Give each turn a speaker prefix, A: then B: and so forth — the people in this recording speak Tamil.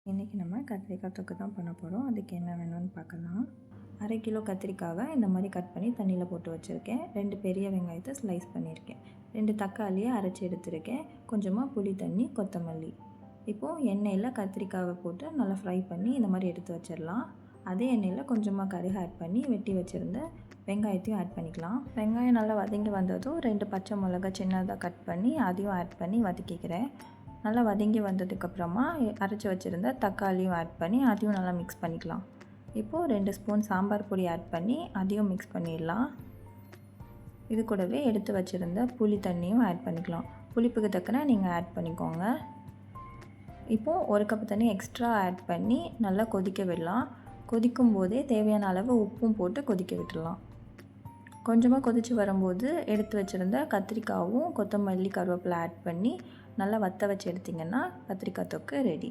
A: இன்றைக்கி நம்ம கத்திரிக்காய் தொக்கு தான் பண்ண போகிறோம். அதுக்கு என்ன வேணும்னு பார்க்கலாம். 1/2 கிலோ கத்திரிக்காவை இந்த மாதிரி கட் பண்ணி தண்ணியில் போட்டு வச்சுருக்கேன். 2 பெரிய வெங்காயத்தை ஸ்லைஸ் பண்ணியிருக்கேன். 2 தக்காளியை அரைச்சி எடுத்துருக்கேன். கொஞ்சமாக புளி தண்ணி, கொத்தமல்லி. இப்போது எண்ணெயில் கத்திரிக்காவை போட்டு நல்லா ஃப்ரை பண்ணி இந்த மாதிரி எடுத்து வச்சிடலாம். அதே எண்ணெயில் கொஞ்சமாக கடுகு ஆட் பண்ணி வெட்டி வச்சுருந்த வெங்காயத்தையும் ஆட் பண்ணிக்கலாம். வெங்காயம் நல்லா வதங்கி வந்ததும் 2 பச்சை மிளகாய் சின்னதாக கட் பண்ணி அதையும் ஆட் பண்ணி வதக்கிக்கிறேன். நல்லா வதங்கி வந்ததுக்கப்புறமா அரைச்சி வச்சுருந்த தக்காளியும் ஆட் பண்ணி அதையும் நல்லா மிக்ஸ் பண்ணிக்கலாம். இப்போது 2 ஸ்பூன் சாம்பார் பொடி ஆட் பண்ணி அதையும் மிக்ஸ் பண்ணிடலாம். இது கூடவே எடுத்து வச்சுருந்த புளி தண்ணியும் ஆட் பண்ணிக்கலாம். புளிப்புக்கு தக்கன நீங்கள் ஆட் பண்ணிக்கோங்க. இப்போது 1 கப் தண்ணி எக்ஸ்ட்ரா ஆட் பண்ணி நல்லா கொதிக்க விடலாம். கொதிக்கும் போதே தேவையான அளவு உப்பும் போட்டு கொதிக்க விட்டுடலாம். கொஞ்சமாக கொதித்து வரும்போது எடுத்து வச்சுருந்த கத்திரிக்காயும் கொத்தமல்லி கருவேப்பிலை ஆட் பண்ணி நல்லா வற்ற வச்சு எடுத்திங்கன்னா கத்திரிக்காய் தொக்கு ரெடி.